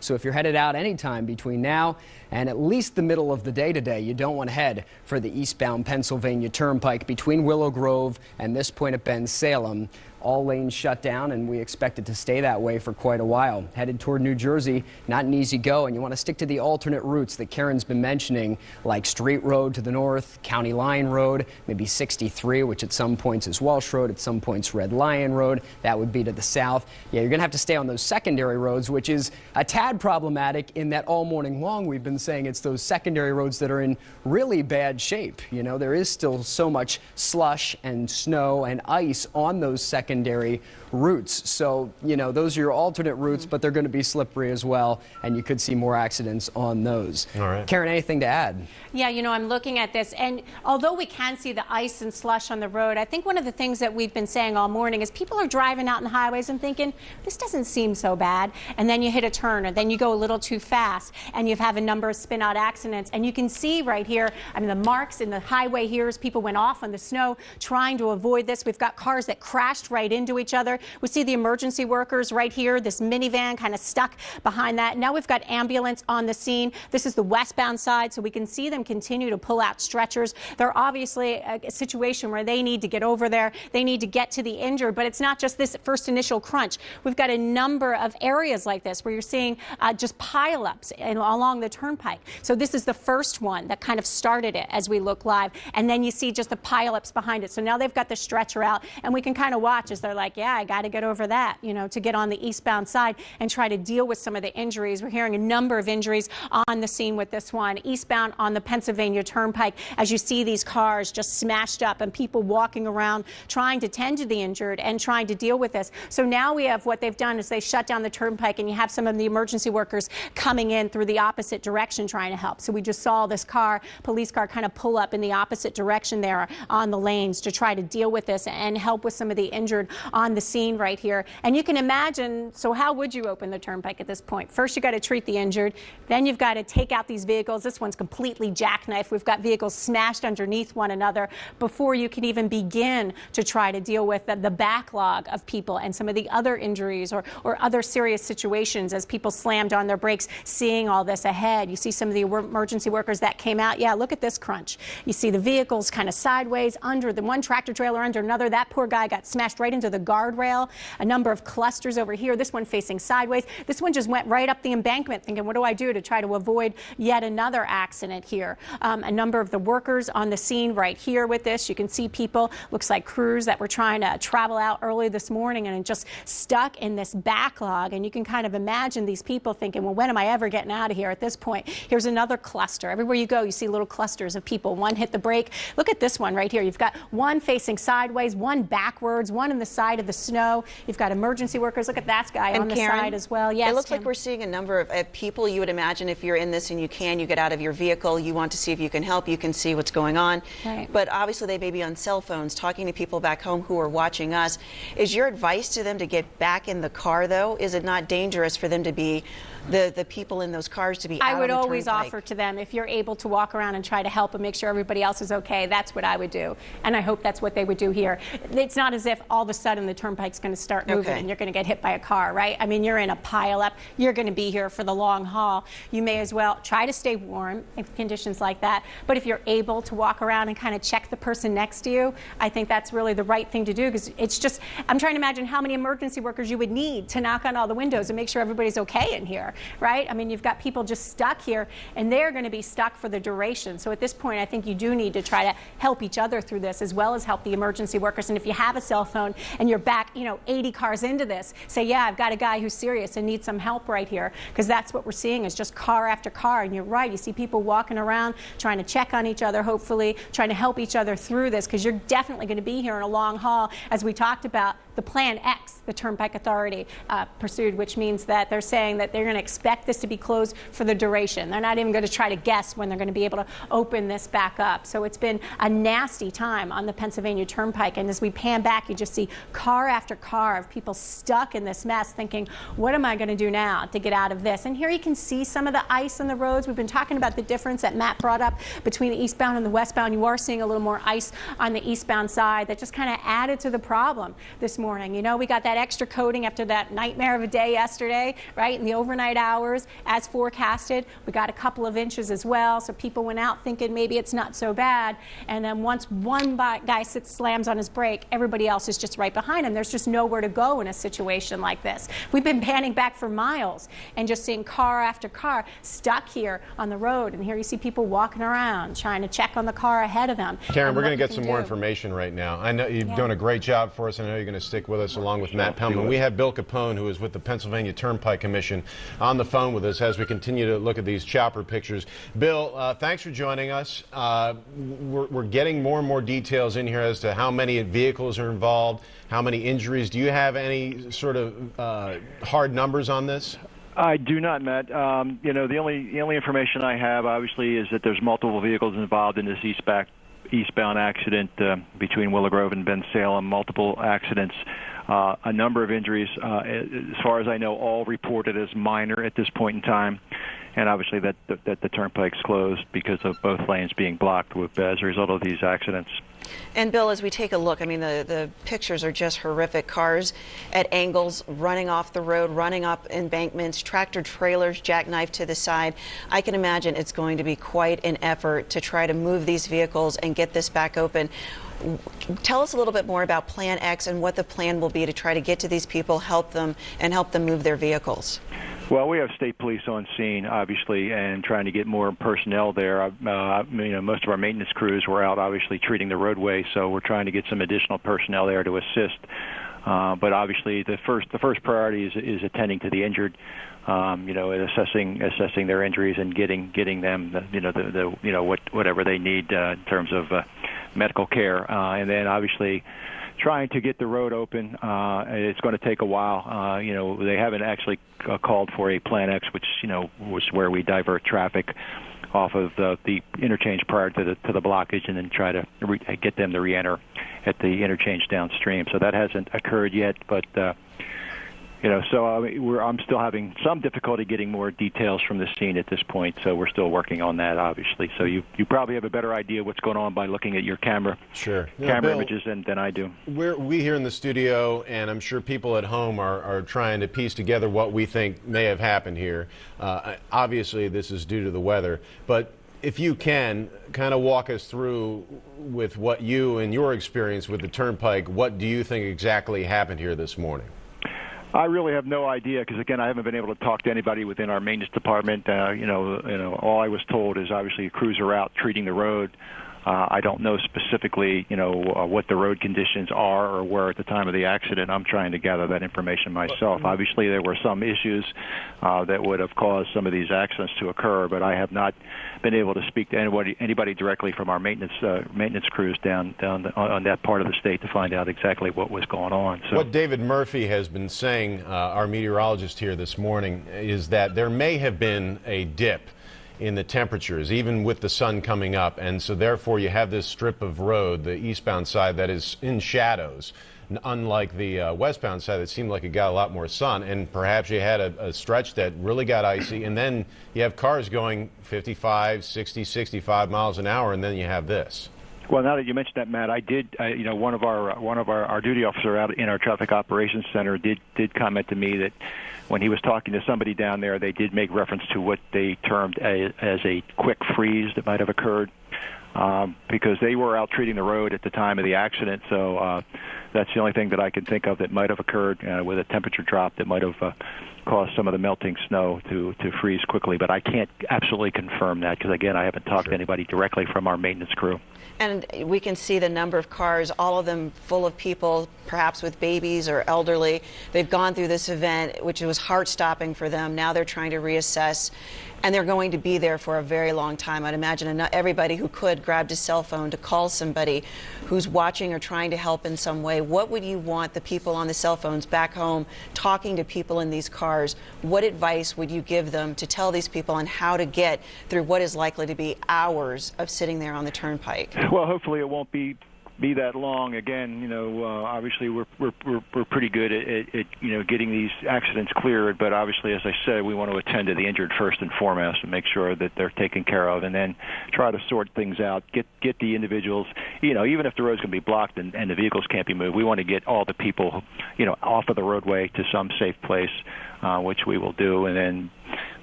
So if you're headed out anytime between now and at least the middle of the day today, you don't want to head for the eastbound Pennsylvania Turnpike between Willow Grove and this point at Bensalem. All lanes shut down, and we expect it to stay that way for quite a while. Headed toward New Jersey, not an easy go, and you want to stick to the alternate routes that Karen's been mentioning, like Street Road to the north, County Line Road, maybe 63, which at some points is Walsh Road, at some points Red Lion Road. That would be to the south. Yeah, you're going to have to stay on those secondary roads, which is a tad problematic in that all morning long we've been saying it's those secondary roads that are in really bad shape. You know, there is still so much slush and snow and ice on those secondary routes. So, you know, those are your alternate routes, but they're going to be slippery as well, and you could see more accidents on those. All right. Karen, anything to add? Yeah, you know, I'm looking at this, and although we can see the ice and slush on the road, I think one of the things that we've been saying all morning is people are driving out in the highways and thinking, this doesn't seem so bad, and then you hit a turn, or then you go a little too fast, and you have a number of spin-out accidents. And you can see right here, I mean, the marks in the highway here as people went off on the snow trying to avoid this. We've got cars that crashed right into each other. We see the emergency workers right here, this minivan kind of stuck behind that. Now we've got ambulance on the scene. This is the westbound side, so we can see them continue to pull out stretchers. They're obviously a situation where they need to get over there. They need to get to the injured, but it's not just this first initial crunch. We've got a number of areas like this where you're seeing just pileups along the turnpike. So this is the first one that kind of started it as we look live, and then you see just the pileups behind it. So now they've got the stretcher out, and we can kind of watch as they're like, yeah, I got to get over that, you know, to get on the eastbound side and try to deal with some of the injuries. We're hearing a number of injuries on the scene with this one. Eastbound on the Pennsylvania Turnpike, as you see these cars just smashed up and people walking around trying to tend to the injured and trying to deal with this. So now we have what they've done is they shut down the turnpike, and you have some of the emergency workers coming in through the opposite direction trying to help. So we just saw this police car kind of pull up in the opposite direction there on the lanes to try to deal with this and help with some of the injured on the scene right here. And you can imagine, so how would you open the turnpike at this point? First, you got to treat the injured. Then you've got to take out these vehicles. This one's completely jackknifed. We've got vehicles smashed underneath one another before you can even begin to try to deal with the backlog of people and some of the other injuries or other serious situations as people slammed on their brakes, seeing all this ahead. You see some of the emergency workers that came out. Yeah, look at this crunch. You see the vehicles kind of sideways under the one tractor trailer under another. That poor guy got smashed right into the guardrail. A number of clusters over here. This one facing sideways. This one just went right up the embankment thinking, what do I do to try to avoid yet another accident here? A number of the workers on the scene right here with this. You can see people, looks like crews that were trying to travel out early this morning and just stuck in this backlog. And you can kind of imagine these people thinking, well, when am I ever getting out of here at this point? Here's another cluster. Everywhere you go, you see little clusters of people. One hit the brake. Look at this one right here. You've got one facing sideways, one backwards, one in the side of the snow. You've got emergency workers. Look at that guy on the side as well. Yes, it looks like we're seeing a number of people. You would imagine if you're in this and you get out of your vehicle, you want to see if you can help, you can see what's going on. Right. But obviously they may be on cell phones talking to people back home who are watching us. Is your advice to them to get back in the car, though? Is it not dangerous for them to be the people in those cars to be out on the I would always turnpike? offer to them, if you're able to walk around and try to help and make sure everybody else is okay, that's what I would do. And I hope that's what they would do here. It's not as if all of a sudden the turnpike's going to start moving and you're going to get hit by a car, right? I mean, you're in a pileup. You're going to be here for the long haul. You may as well try to stay warm in conditions like that. But if you're able to walk around and kind of check the person next to you, I think that's really the right thing to do, because it's just, I'm trying to imagine how many emergency workers you would need to knock on all the windows and make sure everybody's okay in here, right? I mean, you've got people just stuck here, and they're going to be stuck for the duration. So at this point, I think you do need to try to help each other through this, as well as help the emergency workers. And if you have a cell phone and you're back, 80 cars into this, say, yeah, I've got a guy who's serious and needs some help right here, because that's what we're seeing is just car after car. And you're right, you see people walking around trying to check on each other, hopefully trying to help each other through this, because you're definitely going to be here in a long haul, as we talked about. The Plan X, the Turnpike Authority pursued, which means that they're saying that they're going to expect this to be closed for the duration. They're not even going to try to guess when they're going to be able to open this back up. So it's been a nasty time on the Pennsylvania Turnpike. And as we pan back, you just see car after car of people stuck in this mess thinking, what am I going to do now to get out of this? And here you can see some of the ice on the roads. We've been talking about the difference that Matt brought up between the eastbound and the westbound. You are seeing a little more ice on the eastbound side that just kind of added to the problem this morning. You know, we got that extra coating after that nightmare of a day yesterday, right? In the overnight hours, as forecasted, we got a couple of inches as well. So people went out thinking maybe it's not so bad. And then once one guy slams on his brake, everybody else is just right behind him. There's just nowhere to go in a situation like this. We've been panning back for miles and just seeing car after car stuck here on the road. And here you see people walking around trying to check on the car ahead of them. Karen, we're going to get some more information right now. I know you've done a great job for us. I know you're going to stick with us along with Matt Pellman. We have Bill Capone, who is with the Pennsylvania Turnpike Commission, on the phone with us as we continue to look at these chopper pictures. Bill, thanks for joining us. We're getting more and more details in here as to how many vehicles are involved, how many injuries. Do you have any sort of hard numbers on this? I do not, Matt. You know, the only information I have, obviously, is that there's multiple vehicles involved in this eastbound accident between Willow Grove and Ben Salem. Multiple accidents, a number of injuries. As far as I know, all reported as minor at this point in time. And obviously that the turnpike's closed because of both lanes being blocked as a result of these accidents. And Bill, as we take a look, I mean, the pictures are just horrific. Cars at angles, running off the road, running up embankments, tractor trailers jackknifed to the side. I can imagine it's going to be quite an effort to try to move these vehicles and get this back open. Tell us a little bit more about Plan X and what the plan will be to try to get to these people, help them move their vehicles. Well, we have state police on scene, obviously, and trying to get more personnel there. You know, most of our maintenance crews were out, obviously, treating the roadway, so we're trying to get some additional personnel there to assist. But obviously, the first priority is attending to the injured. You know, and assessing their injuries and getting them, whatever they need in terms of medical care, and then obviously trying to get the road open. It's going to take a while. You know, they haven't actually called for a Plan X, which was where we divert traffic off of the interchange prior to the blockage, and then try to get them to re-enter at the interchange downstream. So that hasn't occurred yet, but. So I'm still having some difficulty getting more details from the scene at this point, so we're still working on that, obviously. So you probably have a better idea what's going on by looking at your camera images than I do. We here in the studio, and I'm sure people at home are trying to piece together what we think may have happened here. Obviously, this is due to the weather, but if you can, kind of walk us through with what you and your experience with the Turnpike, what do you think exactly happened here this morning? I really have no idea because, again, I haven't been able to talk to anybody within our maintenance department. All I was told is obviously crews are out treating the road. I don't know specifically, what the road conditions are or were at the time of the accident. I'm trying to gather that information myself. Obviously, there were some issues that would have caused some of these accidents to occur, but I have not been able to speak to anybody directly from our maintenance crews down on that part of the state to find out exactly what was going on. So, what David Murphy has been saying, our meteorologist here this morning, is that there may have been a dip in the temperatures, even with the sun coming up, and so therefore you have this strip of road, the eastbound side, that is in shadows, unlike the westbound side that seemed like it got a lot more sun, and perhaps you had a stretch that really got icy, and then you have cars going 55, 60, 65 miles an hour, and then you have this. Well, now that you mentioned that, Matt, I did. One of our duty officer out in our traffic operations center did comment to me that when he was talking to somebody down there, they did make reference to what they termed as a quick freeze that might have occurred because they were out treating the road at the time of the accident. So that's the only thing that I can think of that might have occurred with a temperature drop that might have caused some of the melting snow to freeze quickly. But I can't absolutely confirm that because, again, I haven't talked to anybody directly from our maintenance crew. And we can see the number of cars, all of them full of people, perhaps with babies or elderly. They've gone through this event, which was heart-stopping for them. Now they're trying to reassess, and they're going to be there for a very long time. I'd imagine everybody who could grabbed a cell phone to call somebody who's watching or trying to help in some way. What would you want the people on the cell phones back home talking to people in these cars? What advice would you give them to tell these people on how to get through what is likely to be hours of sitting there on the turnpike? Well, hopefully it won't be be that long. Again, obviously we're pretty good at getting these accidents cleared, but obviously, as I said, we want to attend to the injured first and foremost and make sure that they're taken care of, and then try to sort things out, get the individuals, even if the road's going to be blocked and the vehicles can't be moved, we want to get all the people, off of the roadway to some safe place, which we will do, and then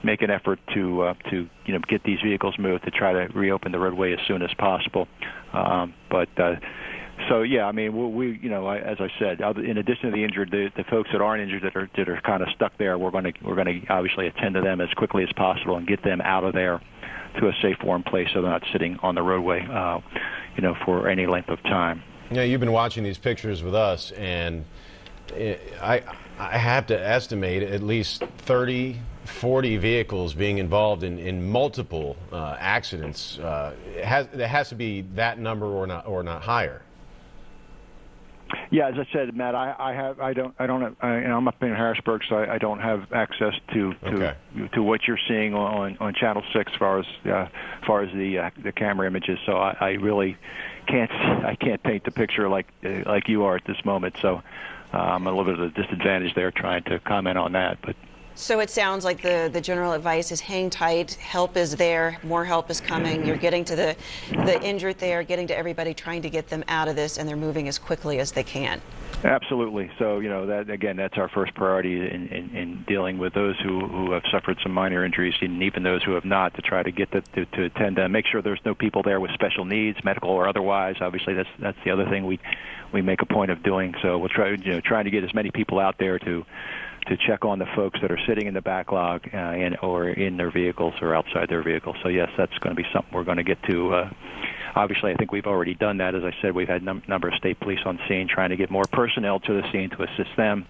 make an effort to get these vehicles moved to try to reopen the roadway as soon as possible. So yeah, I mean, we as I said, in addition to the injured, the folks that aren't injured that are kind of stuck there, we're going to obviously attend to them as quickly as possible and get them out of there to a safe, warm place so they're not sitting on the roadway, for any length of time. You've been watching these pictures with us, and I have to estimate at least 30, 40 vehicles being involved in multiple accidents. There has to be that number or not higher. Yeah, as I said, Matt, I'm up in Harrisburg, so I don't have access to what you're seeing on Channel 6 as far as the camera images. So I really can't paint the picture like you are at this moment. So I'm a little bit at a disadvantage there trying to comment on that, but. So it sounds like the general advice is hang tight, help is there, more help is coming, you're getting to the injured there, getting to everybody, trying to get them out of this, and they're moving as quickly as they can. Absolutely. So, that's our first priority in dealing with those who have suffered some minor injuries, and even those who have not, to try to get to attend them, make sure there's no people there with special needs, medical or otherwise. Obviously, that's the other thing we make a point of doing. So we'll trying to get as many people out there to check on the folks that are sitting in the backlog or in their vehicles or outside their vehicles. So, yes, that's going to be something we're going to get to. Obviously, I think we've already done that. As I said, we've had a number of state police on scene trying to get more personnel to the scene to assist them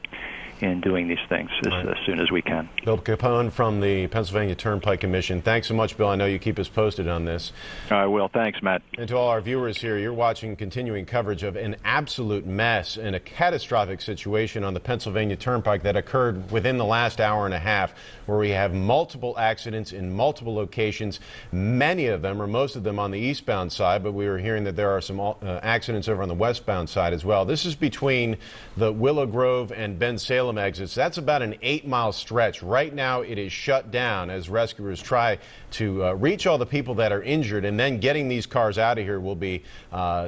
in doing these things as soon as we can. Bill Capone from the Pennsylvania Turnpike Commission. Thanks so much, Bill. I know you keep us posted on this. I will. Thanks, Matt. And to all our viewers here, you're watching continuing coverage of an absolute mess and a catastrophic situation on the Pennsylvania Turnpike that occurred within the last hour and a half, where we have multiple accidents in multiple locations, many of them or most of them on the eastbound side, but we were hearing that there are some accidents over on the westbound side as well. This is between the Willow Grove and Ben Salem exits. That's about an 8-mile stretch. Right now it is shut down as rescuers try to reach all the people that are injured, and then getting these cars out of here will be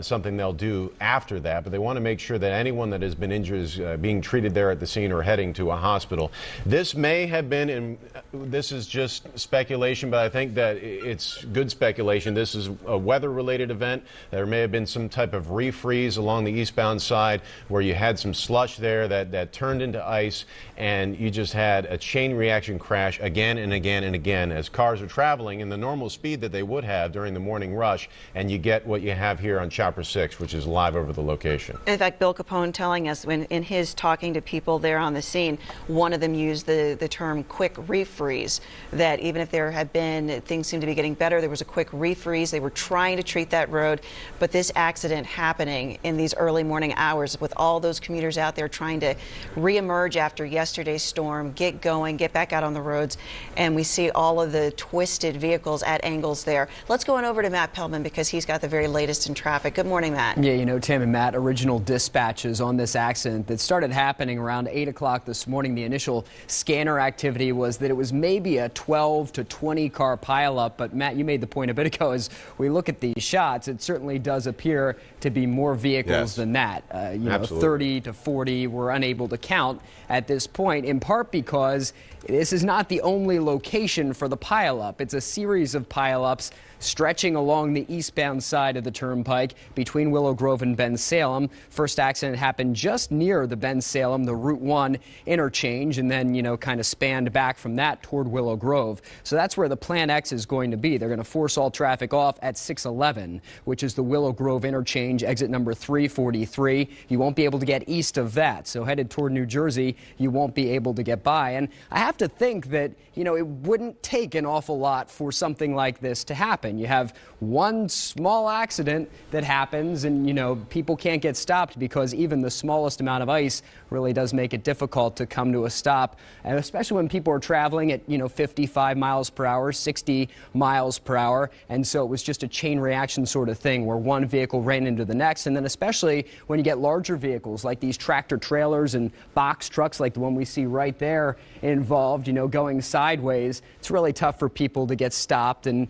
something they'll do after that. But they want to make sure that anyone that has been injured is being treated there at the scene or heading to a hospital. This may have been, this is just speculation, but I think that it's good speculation. This is a weather-related event. There may have been some type of refreeze along the eastbound side where you had some slush there that turned into ice, and you just had a chain reaction crash again and again and again as cars are traveling in the normal speed that they would have during the morning rush, and you get what you have here on Chopper 6, which is live over the location. In fact, Bill Capone telling us in his talking to people there on the scene, one of them used the term quick refreeze, that even if there had been, things seemed to be getting better, there was a quick refreeze. They were trying to treat that road, but this accident happening in these early morning hours with all those commuters out there trying to reemerge after yesterday's storm, get going, get back out on the roads, and we see all of the twisted vehicles at angles there. Let's go on over to Matt Pellman because he's got the very latest in traffic. Good morning, Matt. Yeah, Tim and Matt, original dispatches on this accident that started happening around 8 o'clock this morning. The initial scanner activity was that it was maybe a 12 to 20 car pileup, but Matt, you made the point a bit ago, as we look at these shots, it certainly does appear to be more vehicles than that. 30 to 40 we're unable to count at this point, in part because this is not the only location for the pileup. It's a series of pileups stretching along the eastbound side of the Turnpike between Willow Grove and Ben Salem. First accident happened just near the Ben Salem, the Route 1 interchange, and then, kind of spanned back from that toward Willow Grove. So that's where the Plan X is going to be. They're going to force all traffic off at 611, which is the Willow Grove interchange, exit number 343. You won't be able to get east of that. So headed toward New Jersey. Jersey, you won't be able to get by. And I have to think that, you know, it wouldn't take an awful lot for something like this to happen. You have one small accident that happens and, you know, people can't get stopped because even the smallest amount of ice really does make it difficult to come to a stop. And especially when people are traveling at, you know, 55 miles per hour, 60 miles per hour. And so it was just a chain reaction sort of thing where one vehicle ran into the next. And then especially when you get larger vehicles like these tractor trailers and box trucks like the one we see right there involved, you know, going sideways, it's really tough for people to get stopped and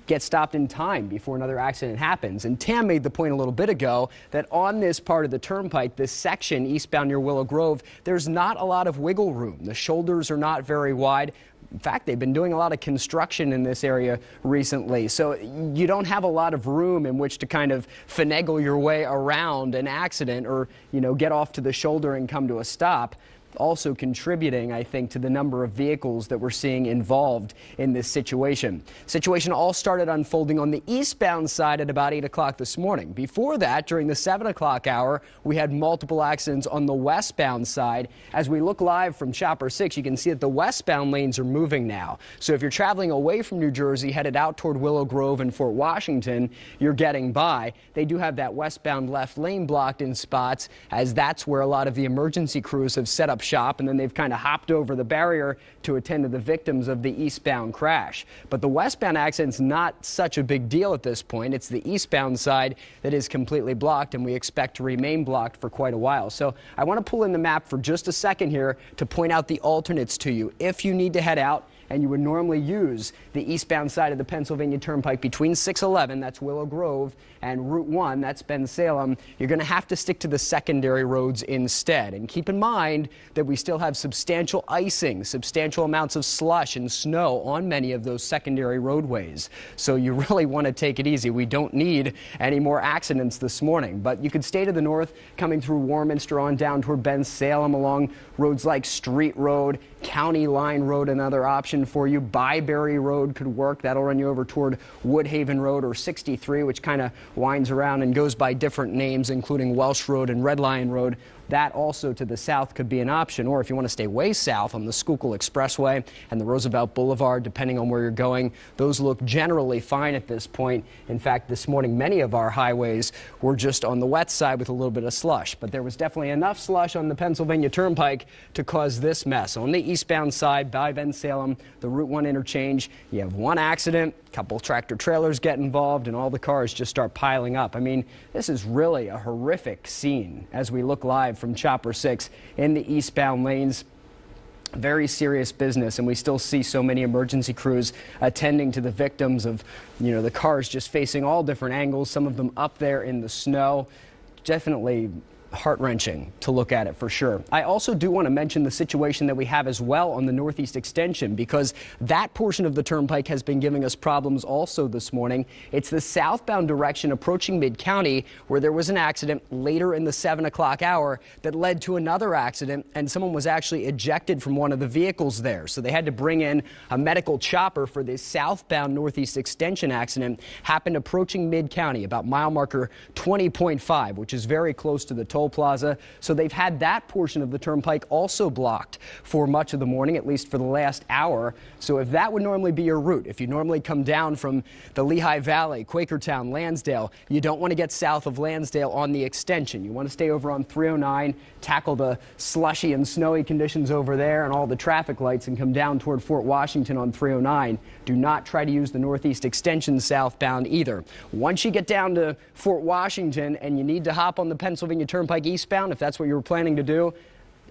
get stopped in time before another accident happens. And Tam made the point a little bit ago that on this part of the Turnpike, this section eastbound near Willow Grove, there's not a lot of wiggle room. The shoulders are not very wide. In fact, they've been doing a lot of construction in this area recently, so you don't have a lot of room in which to kind of finagle your way around an accident or, you know, get off to the shoulder and come to a stop. Also contributing, I think, to the number of vehicles that we're seeing involved in this situation. Situation all started unfolding on the eastbound side at about 8 o'clock this morning. Before that, during the 7 o'clock hour, we had multiple accidents on the westbound side. As we look live from Chopper 6, you can see that the westbound lanes are moving now. So if you're traveling away from New Jersey, headed out toward Willow Grove and Fort Washington, you're getting by. They do have that westbound left lane blocked in spots, as that's where a lot of the emergency crews have set up shop, and then they've kind of hopped over the barrier to attend to the victims of the eastbound crash. But the westbound accident's not such a big deal at this point. It's the eastbound side that is completely blocked, and we expect to remain blocked for quite a while. So I want to pull in the map for just a second here to point out the alternates to you. If you need to head out and you would normally use the eastbound side of the Pennsylvania Turnpike between 611, that's Willow Grove, and Route 1, that's Ben-Salem, you're going to have to stick to the secondary roads instead. And keep in mind that we still have substantial icing, substantial amounts of slush and snow on many of those secondary roadways. So you really want to take it easy. We don't need any more accidents this morning. But you could stay to the north, coming through Warminster on down toward Ben-Salem along roads like Street Road, County Line Road, another option for you. Byberry Road could work. That'll run you over toward Woodhaven Road, or 63, which kind of winds around and goes by different names, including Welsh Road and Red Lion Road. That also to the south could be an option. Or if you want to stay way south on the Schuylkill Expressway and the Roosevelt Boulevard, depending on where you're going, those look generally fine at this point. In fact, this morning, many of our highways were just on the wet side with a little bit of slush. But there was definitely enough slush on the Pennsylvania Turnpike to cause this mess. On the eastbound side by Ben-Salem, the Route 1 interchange, you have one accident, a couple tractor trailers get involved, and all the cars just start piling up. I mean, this is really a horrific scene as we look live from Chopper 6 in the eastbound lanes. Very serious business, and we still see so many emergency crews attending to the victims of, you know, the cars just facing all different angles, some of them up there in the snow. Definitely heart-wrenching to look at it for sure. I also do want to mention the situation that we have as well on the Northeast Extension, because that portion of the Turnpike has been giving us problems also this morning. It's the southbound direction approaching Mid-County where there was an accident later in the 7 o'clock hour that led to another accident, and someone was actually ejected from one of the vehicles there. So they had to bring in a medical chopper for this southbound Northeast Extension accident. Happened approaching Mid-County, about mile marker 20.5, which is very close to the toll plaza. So they've had that portion of the Turnpike also blocked for much of the morning, at least for the last hour. So if that would normally be your route, if you normally come down from the Lehigh Valley, Quakertown, Lansdale, you don't want to get south of Lansdale on the extension. You want to stay over on 309, tackle the slushy and snowy conditions over there and all the traffic lights, and come down toward Fort Washington on 309. Do not try to use the Northeast Extension southbound either. Once you get down to Fort Washington and you need to hop on the Pennsylvania Turnpike eastbound, if that's what you were planning to do,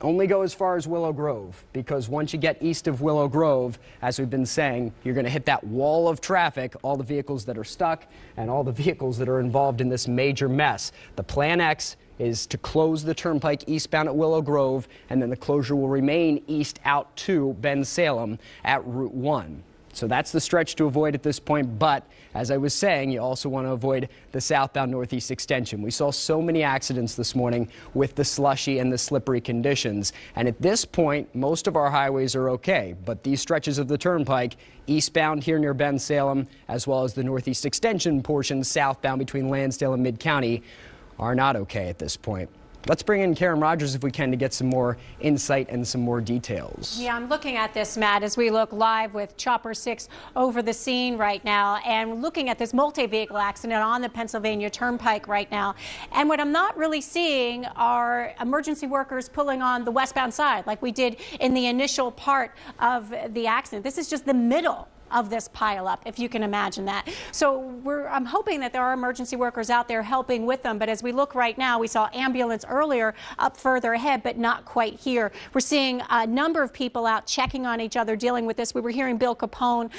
only go as far as Willow Grove, because once you get east of Willow Grove, as we've been saying, you're going to hit that wall of traffic, all the vehicles that are stuck and all the vehicles that are involved in this major mess. The Plan X is to close the Turnpike eastbound at Willow Grove, and then the closure will remain east out to Ben-Salem at Route 1. So that's the stretch to avoid at this point. But as I was saying, you also want to avoid the southbound Northeast Extension. We saw so many accidents this morning with the slushy and the slippery conditions. And at this point, most of our highways are okay. But these stretches of the Turnpike, eastbound here near Ben-Salem, as well as the Northeast Extension portion southbound between Lansdale and Mid-County, are not okay at this point. Let's bring in Karen Rogers if we can to get some more insight and some more details. Yeah, I'm looking at this, Matt, as we look live with Chopper 6 over the scene right now and looking at this multi-vehicle accident on the Pennsylvania Turnpike right now. And what I'm not really seeing are emergency workers pulling on the westbound side like we did in the initial part of the accident. This is just the middle of this pileup, if you can imagine that. So I'm hoping that there are emergency workers out there helping with them. But as we look right now, we saw ambulance earlier up further ahead, but not quite here. We're seeing a number of people out checking on each other, dealing with this. We were hearing Bill Capone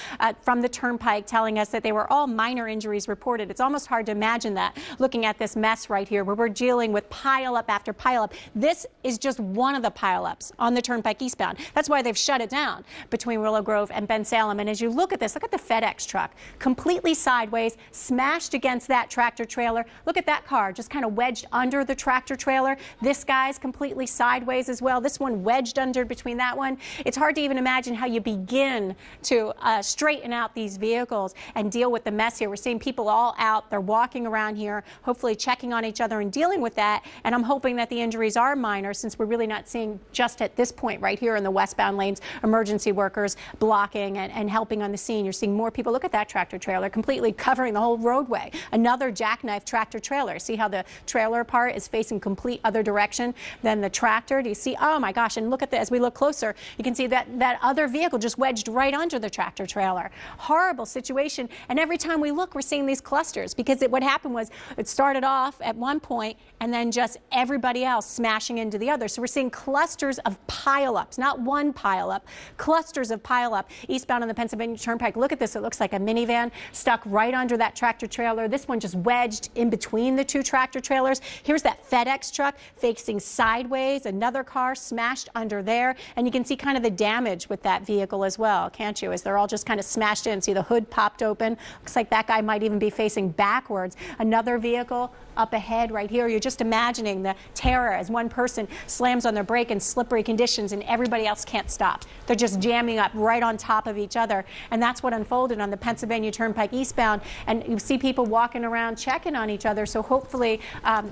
from the Turnpike telling us that they were all minor injuries reported. It's almost hard to imagine that looking at this mess right here where we're dealing with pileup after pileup. This is just one of the pileups on the Turnpike eastbound. That's why they've shut it down between Willow Grove and Ben Salem. And as you look at this, look at the FedEx truck, completely sideways, smashed against that tractor trailer. Look at that car, just kind of wedged under the tractor trailer. This guy's completely sideways as well. This one wedged under between that one. It's hard to even imagine how you begin to straighten out these vehicles and deal with the mess here. We're seeing people all out. They're walking around here, hopefully checking on each other and dealing with that. And I'm hoping that the injuries are minor, since we're really not seeing, just at this point right here in the westbound lanes, emergency workers blocking and helping on the scene. You're seeing more people. Look at that tractor trailer completely covering the whole roadway. Another jackknife tractor trailer. See how the trailer part is facing complete other direction than the tractor? Do you see? Oh my gosh. And look at that. As we look closer, you can see that other vehicle just wedged right under the tractor trailer. Horrible situation. And every time we look, we're seeing these clusters, because what happened was it started off at one point and then just everybody else smashing into the other. So we're seeing clusters of pileups, not one pileup, clusters of pileup eastbound on the Pennsylvania Turnpike. Look at this. It looks like a minivan stuck right under that tractor trailer. This one just wedged in between the two tractor trailers. Here's that FedEx truck facing sideways. Another car smashed under there. And you can see kind of the damage with that vehicle as well, can't you? As they're all just kind of smashed in. See, the hood popped open. Looks like that guy might even be facing backwards. Another vehicle up ahead right here. You're just imagining the terror as one person slams on their brake in slippery conditions and everybody else can't stop. They're just jamming up right on top of each other. And that's what unfolded on the Pennsylvania Turnpike eastbound. And you see people walking around checking on each other. So hopefully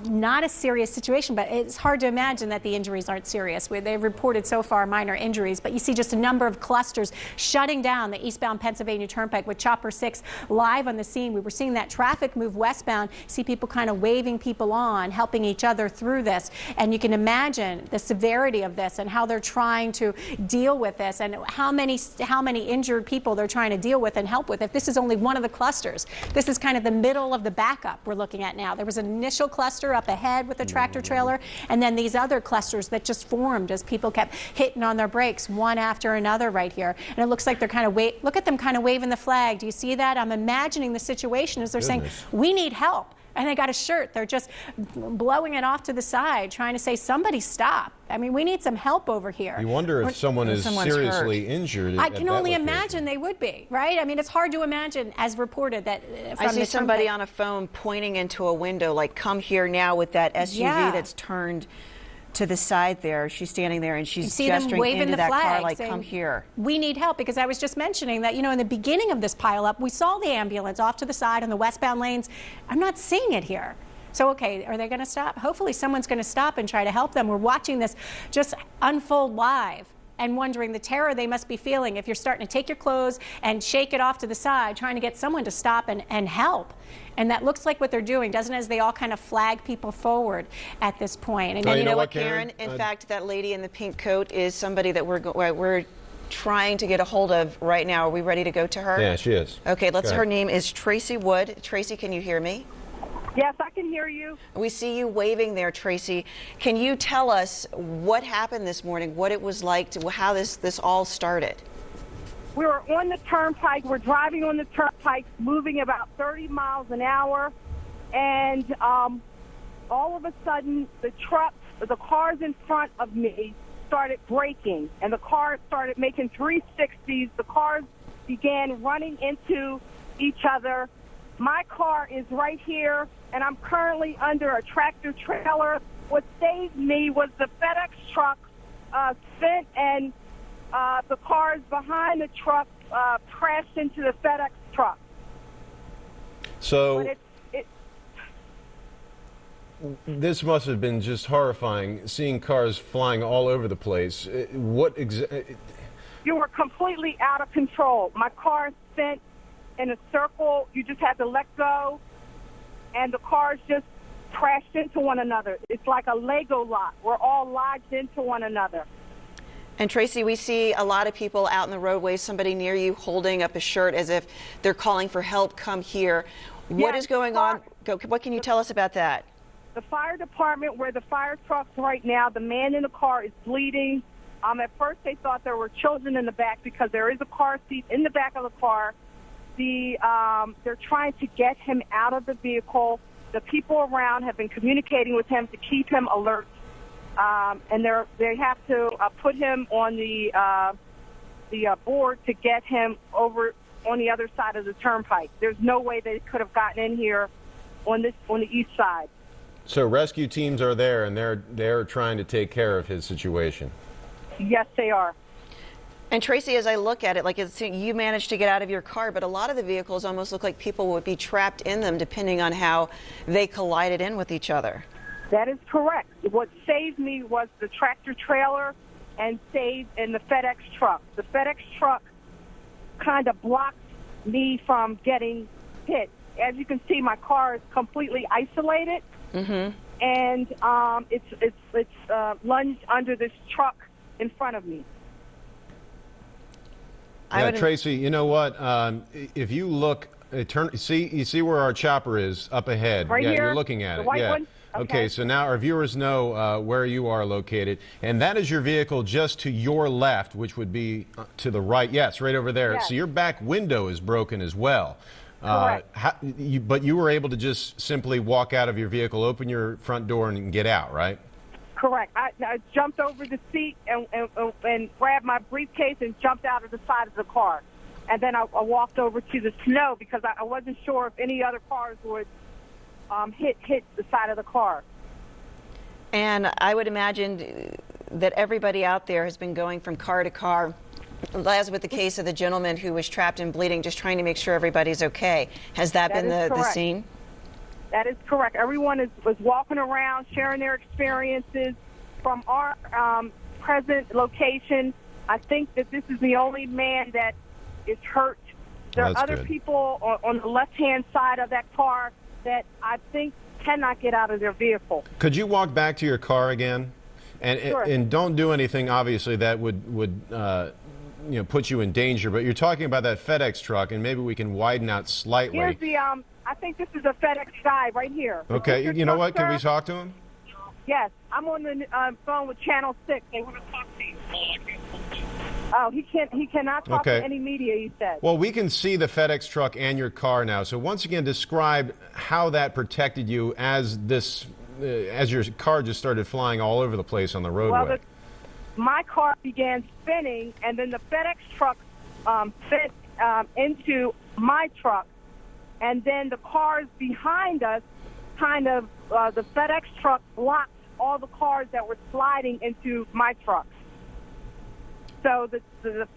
not a serious situation, but it's hard to imagine that the injuries aren't serious. They've reported so far minor injuries, but you see just a number of clusters shutting down the eastbound Pennsylvania Turnpike with Chopper 6 live on the scene. We were seeing that traffic move westbound, see people kind of waving people on, helping each other through this. And you can imagine the severity of this and how they're trying to deal with this and how many injured people they're trying to deal with and help with. If this is only one of the clusters, this is kind of the middle of the backup we're looking at now. There was an initial cluster up ahead with the tractor trailer, and then these other clusters that just formed as people kept hitting on their brakes one after another right here. And it looks like they're kind of look at them kind of waving the flag. Do you see that? I'm imagining the situation as they're saying, we need help. And they got a shirt. They're just blowing it off to the side, trying to say, somebody stop. I mean, we need some help over here. You wonder if someone is seriously injured. I can only imagine they would be, right? I mean, it's hard to imagine, as reported, that from I see somebody on a phone pointing into a window, like, come here now, with that SUV that's turned to the side there. She's standing there and she's gesturing into that car like, come here. We need help, because I was just mentioning that, you know, in the beginning of this pileup, we saw the ambulance off to the side on the westbound lanes. I'm not seeing it here. So, okay, are they going to stop? Hopefully someone's going to stop and try to help them. We're watching this just unfold live and wondering the terror they must be feeling if you're starting to take your clothes and shake it off to the side, trying to get someone to stop and help. And that looks like what they're doing, doesn't it, as they all kind of flag people forward at this point. And you know what, Karen? In fact, that lady in the pink coat is somebody that we're trying to get a hold of right now. Are we ready to go to her? Yeah, she is. Okay, her name is Tracy Wood. Tracy, can you hear me? Yes, I can hear you. We see you waving there, Tracy. Can you tell us what happened this morning, what it was like, how this all started? We were on the Turnpike. We're driving on the Turnpike, moving about 30 miles an hour, and all of a sudden, the cars in front of me started braking, and the cars started making 360s. The cars began running into each other. My car is right here, and I'm currently under a tractor trailer. What saved me was the FedEx truck spent, and the cars behind the truck crashed into the FedEx truck. So, This must have been just horrifying, seeing cars flying all over the place. You were completely out of control. My car spent in a circle. You just had to let go, and the cars just crashed into one another. It's like a Lego lot. We're all lodged into one another. And Tracy, we see a lot of people out in the roadway, somebody near you holding up a shirt as if they're calling for help, come here. What is going on? What can you tell us about that? The fire department, where the fire truck's right now, the man in the car is bleeding. At first they thought there were children in the back because there is a car seat in the back of the car. They're trying to get him out of the vehicle. The people around have been communicating with him to keep him alert. And they have to put him on the board to get him over on the other side of the turnpike. There's no way they could have gotten in here on the east side. So rescue teams are there, and they're trying to take care of his situation. Yes, they are. And Tracy, as I look at it, like you managed to get out of your car, but a lot of the vehicles almost look like people would be trapped in them depending on how they collided in with each other. That is correct. What saved me was the tractor trailer and the FedEx truck. The FedEx truck kind of blocked me from getting hit. As you can see, my car is completely isolated, and it's lunged under this truck in front of me. Yeah, Tracy, you know what? If you look, you see where our chopper is up ahead. Right yeah, here? You're looking at The it. white yeah. one? Okay, so now our viewers know where you are located, and that is your vehicle just to your left, which would be to the right. Yes, right over there. Yes. So your back window is broken as well. Correct. But you were able to just simply walk out of your vehicle, open your front door, and get out, right? Correct. I jumped over the seat and grabbed my briefcase and jumped out of the side of the car. And then I walked over to the snow because I wasn't sure if any other cars would hit the side of the car. And I would imagine that everybody out there has been going from car to car, as with the case of the gentleman who was trapped and bleeding, just trying to make sure everybody's okay. Has that been the scene? That is correct. Everyone was walking around, sharing their experiences from our present location. I think that this is the only man that is hurt. There are other people on the left-hand side of that car that I think cannot get out of their vehicle. Could you walk back to your car again? And don't do anything, obviously, that would put you in danger. But you're talking about that FedEx truck, and maybe we can widen out slightly. Here's the, I think this is a FedEx guy right here. Okay, you know what? Can we talk to him? Yes, I'm on the phone with Channel 6. They want to talk to you. Oh, he cannot talk to any media, he said. Well, we can see the FedEx truck and your car now. So once again, describe how that protected you as your car just started flying all over the place on the roadway. Well, my car began spinning, and then the FedEx truck fit into my truck, and then the cars behind us the FedEx truck blocked all the cars that were sliding into my truck. So the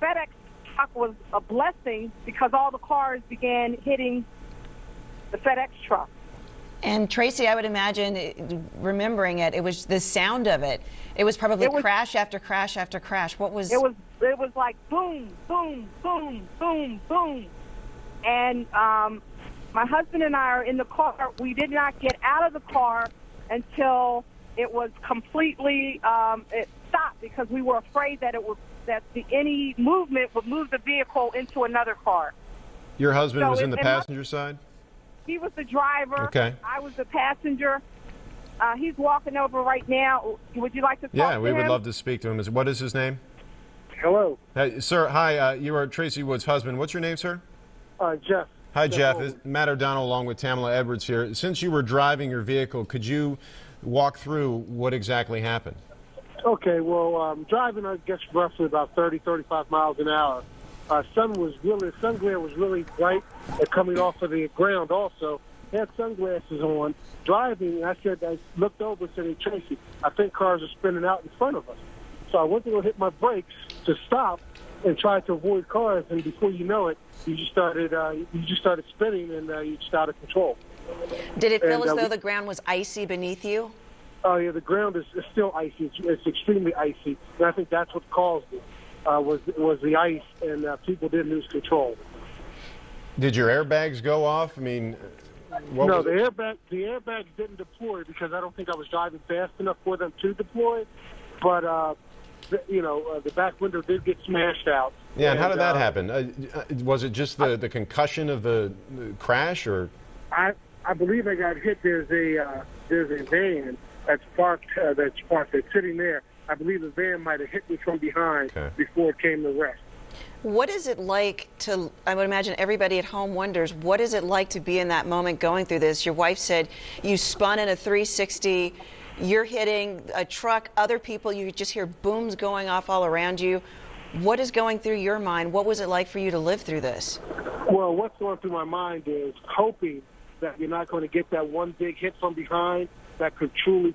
FedEx truck was a blessing because all the cars began hitting the FedEx truck. And Tracy, I would imagine, remembering it, it was the sound of it. It was probably crash after crash after crash. What was? It was like boom, boom, boom, boom, boom. And my husband and I are in the car. We did not get out of the car until it was completely it stopped because we were afraid that any movement would move the vehicle into another car. Your husband was in the passenger side? He was the driver. Okay. I was the passenger. He's walking over right now. Would you like to talk to him? Yeah, we would love to speak to him. What is his name? Hello. Sir, hi. You are Tracy Wood's husband. What's your name, sir? Jeff. Hi, Jeff. Matt O'Donnell along with Tamala Edwards here. Since you were driving your vehicle, could you walk through what exactly happened? Okay, well, driving, I guess, roughly about 30, 35 miles an hour. Sun glare was really bright and coming off of the ground also. Had sunglasses on, driving, and I looked over and said, "Hey, Tracy, I think cars are spinning out in front of us." So I went to go hit my brakes to stop, and tried to avoid cars, and before you know it, you just started spinning, and you just out of control. Did it feel as though the ground was icy beneath you? Oh yeah, the ground is still icy. It's extremely icy, and I think that's what caused it. Was the ice, and people did lose control. Did your airbags go off? I mean, no, the airbags didn't deploy because I don't think I was driving fast enough for them to deploy. But the back window did get smashed out. Yeah, and how did that happen? Was it just the concussion of the crash, or? I believe I got hit. There's a van that's parked that's sitting there. I believe the van might have hit me from behind before it came to rest. What is it like to, I would imagine everybody at home wonders, what is it like to be in that moment going through this? Your wife said you spun in a 360, you're hitting a truck, other people, you just hear booms going off all around you. What is going through your mind? What was it like for you to live through this? Well, what's going through my mind is hoping that you're not going to get that one big hit from behind that could truly,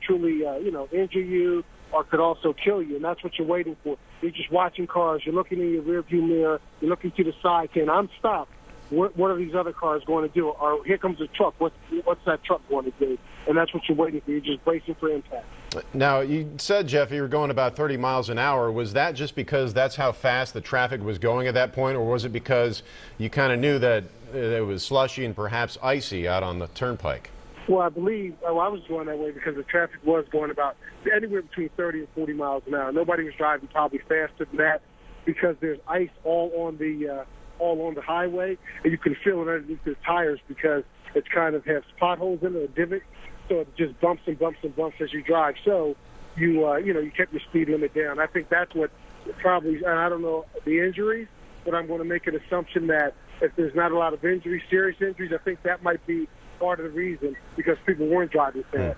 injure you or could also kill you, and that's what you're waiting for. You're just watching cars. You're looking in your rearview mirror. You're looking to the side, saying, "I'm stopped. What are these other cars going to do?" Or here comes a truck. What's that truck going to do? And that's what you're waiting for. You're just bracing for impact. Now, you said, Jeff, you were going about 30 miles an hour. Was that just because that's how fast the traffic was going at that point, or was it because you kind of knew that it was slushy and perhaps icy out on the Turnpike? Well, I believe I was going that way because the traffic was going about anywhere between 30 and 40 miles an hour. Nobody was driving probably faster than that because there's ice all on the highway, and you can feel it underneath the tires because it's kind of has potholes in it, a divot, so it just bumps and bumps and bumps as you drive. So you kept your speed limit down. I think that's what probably, and I don't know the injuries, but I'm going to make an assumption that if there's not a lot of injuries, serious injuries, I think that might be part of the reason because people weren't driving fast.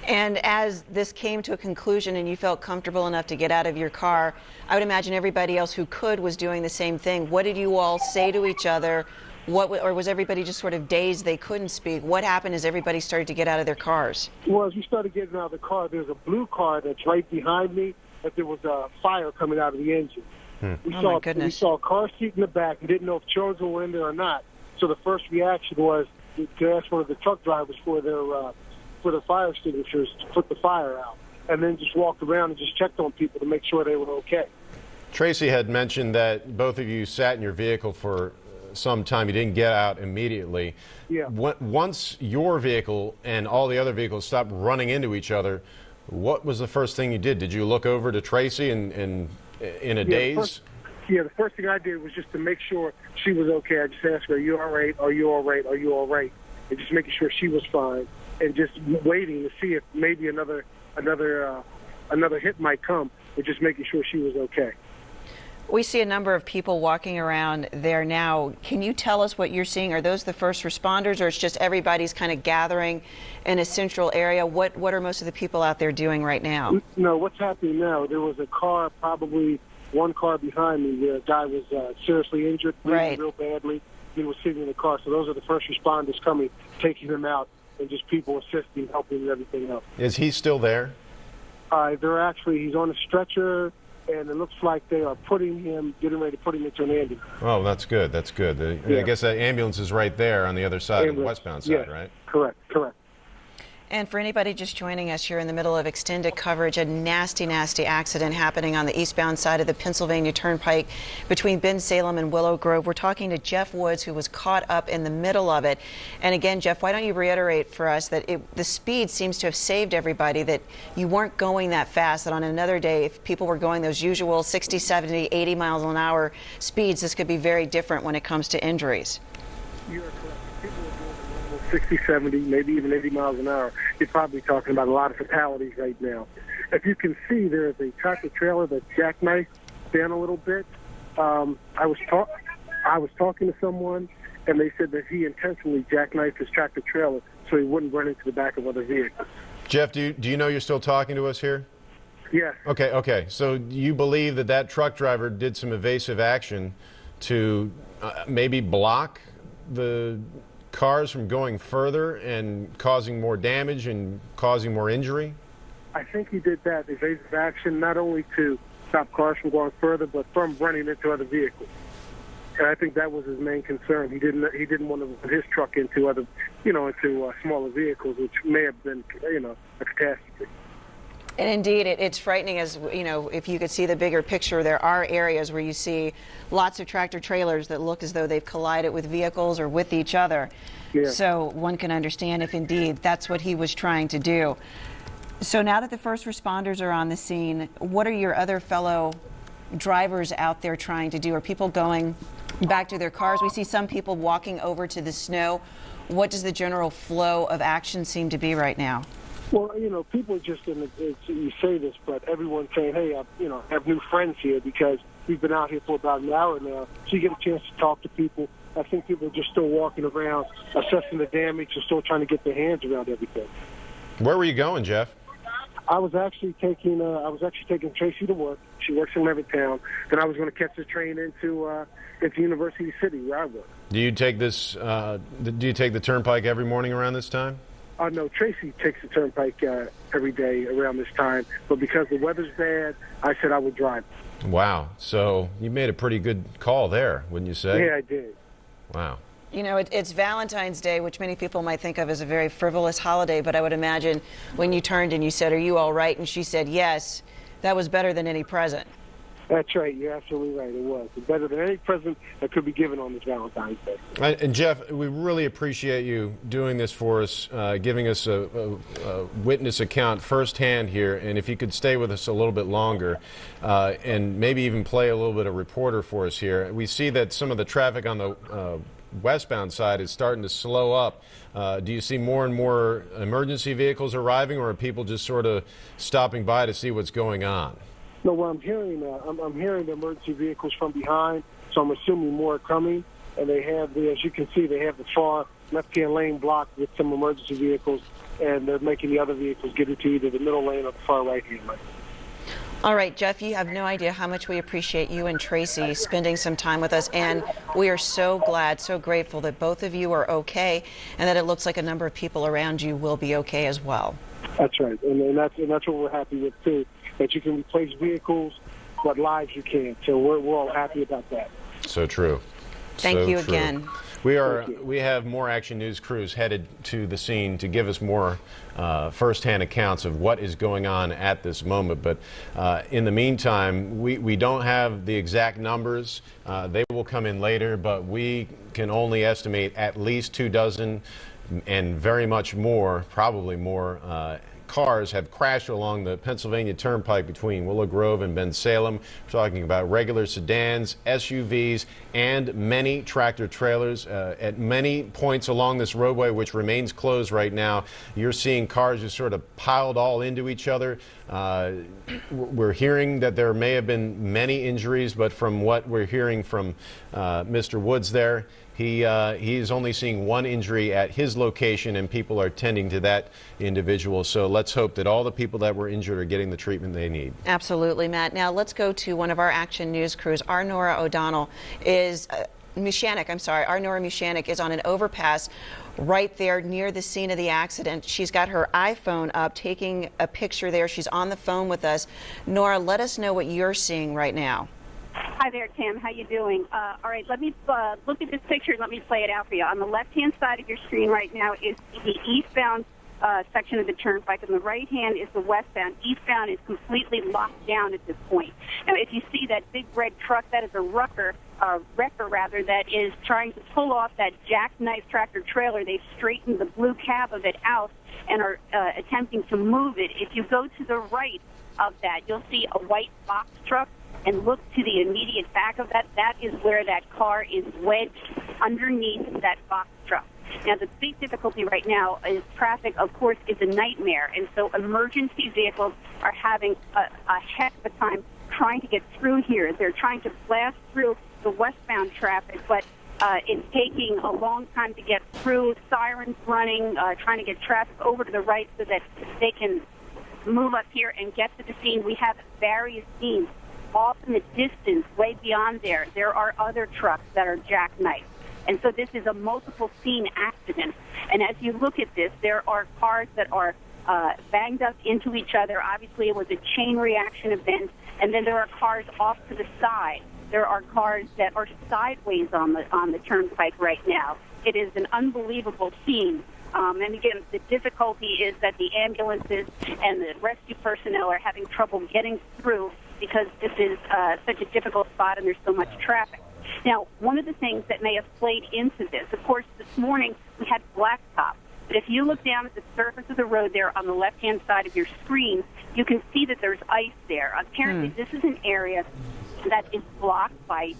And as this came to a conclusion and you felt comfortable enough to get out of your car, I would imagine everybody else who could was doing the same thing. What did you all say to each other? Or was everybody just sort of dazed, they couldn't speak? What happened as everybody started to get out of their cars? Well, as we started getting out of the car, there's a blue car that's right behind me, but there was a fire coming out of the engine. My goodness. We saw a car seat in the back and didn't know if children were in there or not. So the first reaction was to ask one of the truck drivers for the fire extinguishers to put the fire out, and then just walked around and just checked on people to make sure they were okay. Tracy had mentioned that both of you sat in your vehicle for some time. You didn't get out immediately. Yeah. Once your vehicle and all the other vehicles stopped running into each other, what was the first thing you did? Did you look over to Tracy and in a daze? The first thing I did was just to make sure she was okay. I just asked her, "Are you all right? Are you all right? Are you all right?" And just making sure she was fine, and just waiting to see if maybe another hit might come, but just making sure she was okay. We see a number of people walking around there now. Can you tell us what you're seeing? Are those the first responders, or it's just everybody's kind of gathering in a central area? What are most of the people out there doing right now? No, what's happening now, there was a car, probably one car behind me, where a guy was seriously injured, bleeding real badly. He was sitting in the car. So those are the first responders coming, taking him out, and just people assisting, helping, and everything else. Is he still there? He's on a stretcher, and it looks like they are getting ready to put him into an ambulance. Oh, that's good. That's good. I guess that ambulance is right there on the other side, on the westbound side, right? Correct. And for anybody just joining us here in the middle of extended coverage, a nasty, nasty accident happening on the eastbound side of the Pennsylvania Turnpike between Bensalem and Willow Grove. We're talking to Jeff Woods, who was caught up in the middle of it. And again, Jeff, why don't you reiterate for us that the speed seems to have saved everybody, that you weren't going that fast, that on another day, if people were going those usual 60, 70, 80 miles an hour speeds, this could be very different when it comes to injuries. You are correct. 60, 70, maybe even 80 miles an hour. You're probably talking about a lot of fatalities right now. If you can see, there's a tractor trailer that jackknifed down a little bit. I was talking to someone, and they said that he intentionally jackknifed his tractor trailer so he wouldn't run into the back of other vehicles. Jeff, do you know you're still talking to us here? Yes. Okay. So you believe that truck driver did some evasive action to maybe block the cars from going further and causing more damage and causing more injury? I think he did that evasive action not only to stop cars from going further, but from running into other vehicles. And I think that was his main concern. He didn't want to run his truck into other, into smaller vehicles, which may have been, a catastrophe. And indeed, it's frightening as, if you could see the bigger picture, there are areas where you see lots of tractor trailers that look as though they've collided with vehicles or with each other. Yeah. So one can understand if indeed that's what he was trying to do. So now that the first responders are on the scene, what are your other fellow drivers out there trying to do? Are people going back to their cars? We see some people walking over to the snow. What does the general flow of action seem to be right now? Well, people just you say this, but everyone's saying, hey, I have new friends here because we've been out here for about an hour now, so you get a chance to talk to people. I think people are just still walking around, assessing the damage, and still trying to get their hands around everything. Where were you going, Jeff? I was actually taking Tracy to work. She works in Levittown. Then I was going to catch the train into University City, where I work. Do you take this? Do you take the Turnpike every morning around this time? No, Tracy takes the Turnpike every day around this time. But because the weather's bad, I said I would drive. Wow. So you made a pretty good call there, wouldn't you say? Yeah, I did. Wow. It's Valentine's Day, which many people might think of as a very frivolous holiday, but I would imagine when you turned and you said, "Are you all right?" and she said, "Yes," that was better than any present. That's right. You're absolutely right. It was. It's better than any present that could be given on this Valentine's Day. And Jeff, we really appreciate you doing this for us, giving us a witness account firsthand here. And if you could stay with us a little bit longer and maybe even play a little bit of reporter for us here. We see that some of the traffic on the westbound side is starting to slow up. Do you see more and more emergency vehicles arriving, or are people just sort of stopping by to see what's going on? No, what I'm hearing, I'm hearing the emergency vehicles from behind, so I'm assuming more are coming. And they have as you can see, they have the far left-hand lane blocked with some emergency vehicles, and they're making the other vehicles get into either the middle lane or the far right-hand lane. All right, Jeff, you have no idea how much we appreciate you and Tracy spending some time with us, and we are so glad, so grateful that both of you are okay, and that it looks like a number of people around you will be okay as well. That's right, and that's what we're happy with too. That you can replace vehicles, but lives you can't. So we're all happy about that. So true. Thank you again. We have more Action News crews headed to the scene to give us more firsthand accounts of what is going on at this moment. But in the meantime, we don't have the exact numbers. They will come in later, but we can only estimate at least 24 and very much more, probably more, cars have crashed along the Pennsylvania Turnpike between Willow Grove and Bensalem. We're talking about regular sedans, SUVs, and many tractor trailers. At many points along this roadway, which remains closed right now, you're seeing cars just sort of piled all into each other. We're hearing that there may have been many injuries, but from what we're hearing from Mr. Woods there, he is only seeing one injury at his location, and people are tending to that individual. So let's hope that all the people that were injured are getting the treatment they need. Absolutely, Matt. Now let's go to one of our Action News crews. Our Nora O'Donnell is Our Nora Mushanek is on an overpass right there near the scene of the accident. She's got her iPhone up, taking a picture there. She's on the phone with us. Nora, let us know what you're seeing right now. Hi there, Tim. How you doing? All right, let me look at this picture and let me play it out for you. On the left-hand side of your screen right now is the eastbound section of the Turnpike, and the right hand is the westbound. Eastbound is completely locked down at this point. Now, if you see that big red truck, that is a wrecker that is trying to pull off that jackknife tractor trailer. They've straightened the blue cab of it out and are attempting to move it. If you go to the right of that, you'll see a white box truck, and look to the immediate back of that. That is where that car is wedged underneath that box truck. Now, the big difficulty right now is traffic, of course, is a nightmare, and so emergency vehicles are having a heck of a time trying to get through here. They're trying to blast through the westbound traffic, but it's taking a long time to get through, sirens running, trying to get traffic over to the right so that they can move up here and get to the scene. We have various scenes. Off in the distance, way beyond there are other trucks that are jackknifed. And so this is a multiple scene accident. And as you look at this, there are cars that are banged up into each other. Obviously, it was a chain reaction event. And then there are cars off to the side. There are cars that are sideways on the turnpike right now. It is an unbelievable scene. And again, the difficulty is that the ambulances and the rescue personnel are having trouble getting through because this is such a difficult spot and there's so much traffic. Now, one of the things that may have played into this, of course, this morning we had blacktop. But if you look down at the surface of the road there on the left-hand side of your screen, you can see that there's ice there. Apparently, this is an area that is blocked by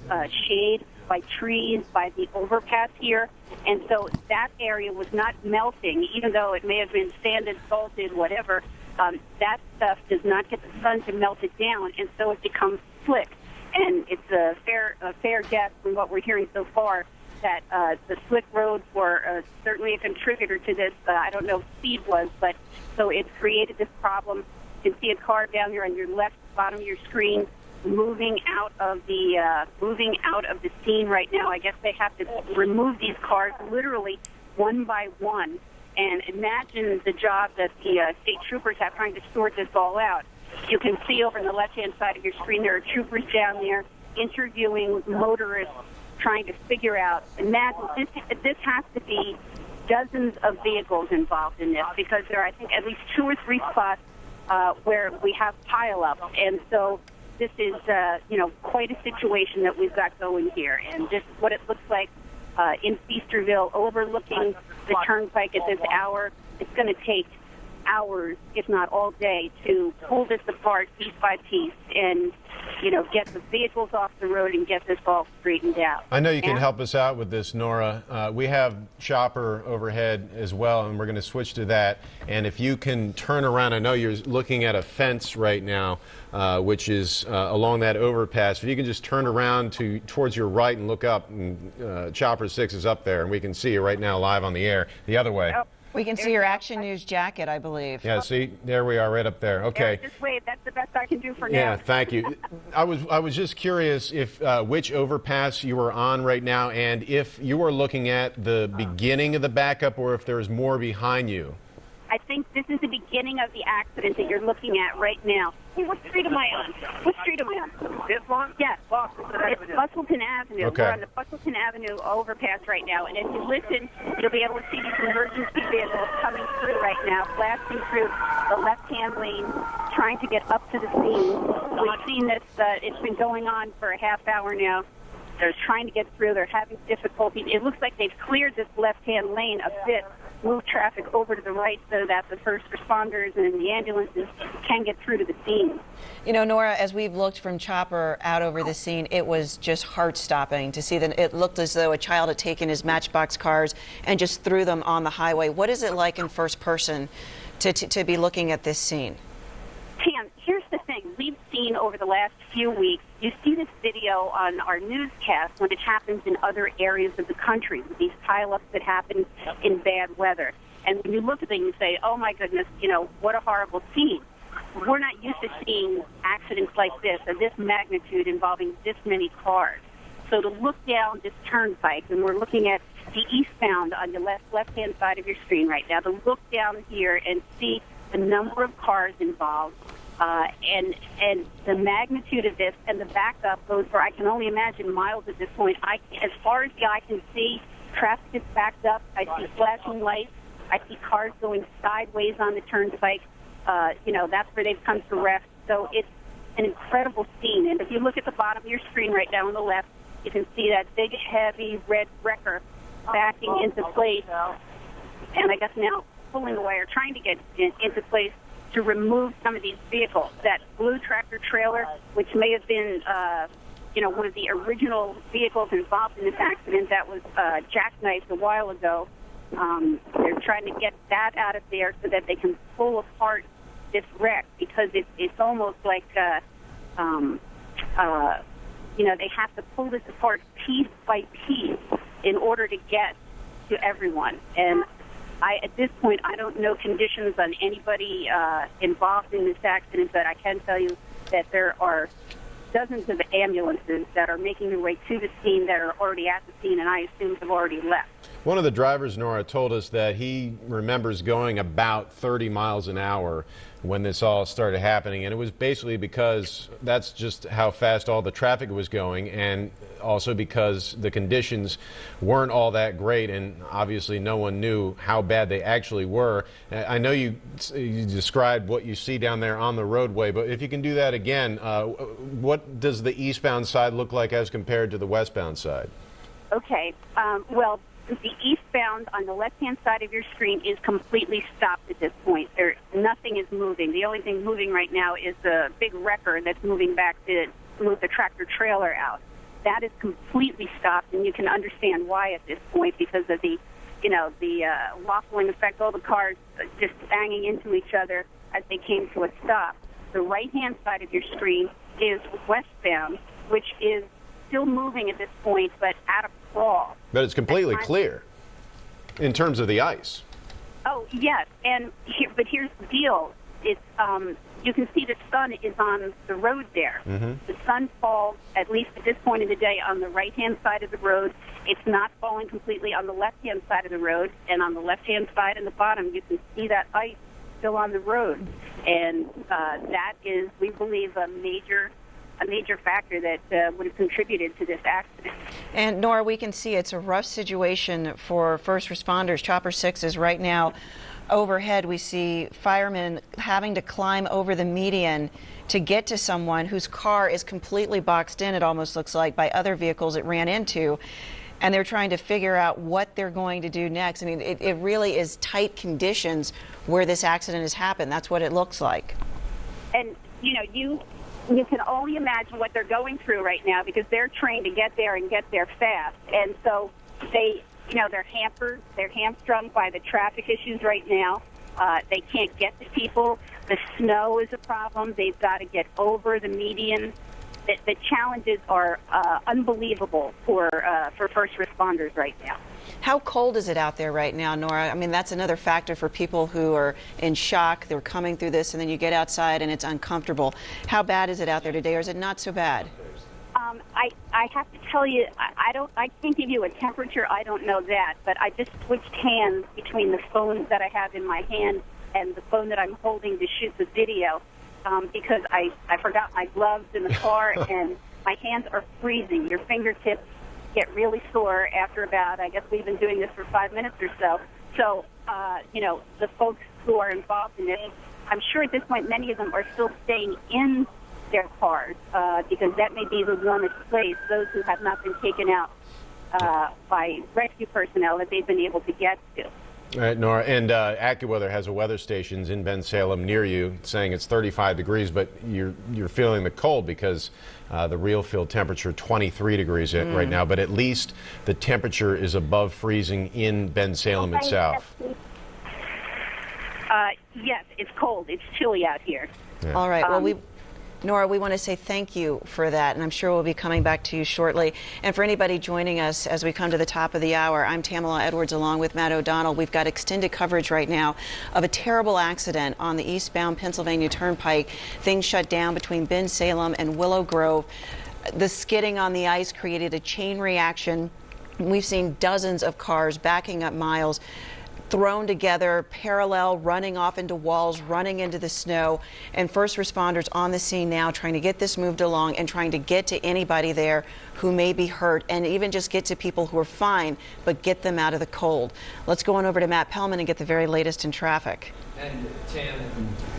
shade, by trees, by the overpass here. And so that area was not melting, even though it may have been sanded, salted, whatever. That stuff does not get the sun to melt it down, and so it becomes slick. And it's a fair guess from what we're hearing so far that the slick roads were certainly a contributor to this. I don't know what speed was, but so it created this problem. You can see a car down there on your left bottom of your screen moving out of the scene right now. I guess they have to remove these cars literally one by one. And imagine the job that the state troopers have trying to sort this all out. You can see over on the left-hand side of your screen there are troopers down there interviewing motorists, trying to figure out. Imagine this has to be dozens of vehicles involved in this because there are, I think, at least 2 or 3 spots where we have pileup, and so this is quite a situation that we've got going here, and this is what it looks like in Feasterville, overlooking the turnpike at this hour. It's going to take hours, if not all day, to pull this apart piece by piece and get the vehicles off the road and get this all straightened out. I know you can help us out with this, Nora. We have Chopper overhead as well, and we're going to switch to that. And if you can turn around, I know you're looking at a fence right now, which is along that overpass. If you can just turn around towards your right and look up, and Chopper 6 is up there, and we can see you right now live on the air. The other way. Oh. We can see your Action News jacket, I believe. Yeah, see, there we are, right up there. Okay. Just wave. That's the best I can do for now. Yeah, thank you. I was just curious if which overpass you were on right now, and if you were looking at the beginning of the backup, or if there's more behind you. I think this is the beginning of the accident that you're looking at right now. Hey, what street am I on? What street am I on? This one? Yes. It's Bustleton Avenue. Okay. We're on the Bustleton Avenue overpass right now. And if you listen, you'll be able to see these emergency vehicles coming through right now, blasting through the left-hand lane, trying to get up to the scene. We've seen this. It's been going on for a half hour now. They're trying to get through. They're having difficulty. It looks like they've cleared this left-hand lane a bit, move traffic over to the right so that the first responders and the ambulances can get through to the scene. Nora, as we've looked from Chopper out over the scene, it was just heart-stopping to see that it looked as though a child had taken his Matchbox cars and just threw them on the highway. What is it like in first person to be looking at this scene? Tam, here's the thing. We've seen over the last few weeks, you see this video on our newscast when it happens in other areas of the country, these pileups that happen in bad weather. And when you look at them, you say, oh, my goodness, what a horrible scene. We're not used to seeing accidents like this, of this magnitude involving this many cars. So to look down this turnpike, and we're looking at the eastbound on the left-hand side of your screen right now, to look down here and see the number of cars involved, and the magnitude of this, and the backup goes for, I can only imagine, miles at this point. As far as the eye can see, traffic is backed up. I see flashing lights. I see cars going sideways on the turnpike. That's where they've come to rest. So it's an incredible scene. And if you look at the bottom of your screen right now on the left, you can see that big, heavy red wrecker backing into place. And I guess now pulling away or trying to get into place to remove some of these vehicles. That blue tractor trailer, which may have been, one of the original vehicles involved in this accident that was jackknifed a while ago. They're trying to get that out of there so that they can pull apart this wreck, because it's almost like, they have to pull this apart piece by piece in order to get to everyone. And at this point, I don't know conditions on anybody involved in this accident, but I can tell you that there are dozens of ambulances that are making their way to the scene that are already at the scene, and I assume have already left. One of the drivers, Nora, told us that he remembers going about 30 miles an hour when this all started happening, and it was basically because that's just how fast all the traffic was going, and also because the conditions weren't all that great, and obviously no one knew how bad they actually were. I know you described what you see down there on the roadway, but if you can do that again, what does the eastbound side look like as compared to the westbound side? Okay, well, the eastbound on the left-hand side of your screen is completely stopped at this point. Nothing is moving. The only thing moving right now is the big wrecker that's moving back to move the tractor-trailer out. That is completely stopped, and you can understand why at this point because of the waffling effect, all the cars just banging into each other as they came to a stop. The right-hand side of your screen is westbound, which is still moving at this point, but at a crawl. But it's completely clear in terms of the ice. Oh, yes, but here's the deal. It's you can see the sun is on the road there. Mm-hmm. The sun falls, at least at this point in the day, on the right-hand side of the road. It's not falling completely on the left-hand side of the road, and on the left-hand side in the bottom, you can see that ice still on the road. And that is, we believe, a major factor that would have contributed to this accident. And Nora, we can see it's a rough situation for first responders. Chopper 6 is right now overhead. We see firemen having to climb over the median to get to someone whose car is completely boxed in, it almost looks like, by other vehicles it ran into. And they're trying to figure out what they're going to do next. I mean, it really is tight conditions where this accident has happened. That's what it looks like. And, you can only imagine what they're going through right now because they're trained to get there and get there fast. And so they're hampered, they're hamstrung by the traffic issues right now. They can't get to people. The snow is a problem. They've got to get over the median. The challenges are unbelievable for first responders right now. How cold is it out there right now, Nora? I mean, that's another factor for people who are in shock. They're coming through this, and then you get outside and it's uncomfortable. How bad is it out there today, or is it not so bad? I have to tell you, I can't give you a temperature. I don't know that, but I just switched hands between the phones that I have in my hand and the phone that I'm holding to shoot the video because I forgot my gloves in the car and my hands are freezing. Your fingertips get really sore after about, I guess we've been doing this for 5 minutes or so. So, the folks who are involved in this, I'm sure at this point many of them are still staying in their cars because that may be the warmest place, those who have not been taken out by rescue personnel that they've been able to get to. All right, Nora, and AccuWeather has a weather stations in Ben Salem near you saying it's 35 degrees, but you're feeling the cold because the real field temperature 23 degrees right now, but at least the temperature is above freezing in Ben Salem itself. Yes, it's cold. It's chilly out here. Yeah. All right. Well, Nora, we want to say thank you for that, and I'm sure we'll be coming back to you shortly. And for anybody joining us as we come to the top of the hour, I'm Tamala Edwards along with Matt O'Donnell. We've got extended coverage right now of a terrible accident on the eastbound Pennsylvania Turnpike. Things shut down between Ben Salem and Willow Grove. The skidding on the ice created a chain reaction. We've seen dozens of cars backing up miles, thrown together, parallel, running off into walls, running into the snow, and first responders on the scene now trying to get this moved along and trying to get to anybody there who may be hurt and even just get to people who are fine, but get them out of the cold. Let's go on over to Matt Pellman and get the very latest in traffic. And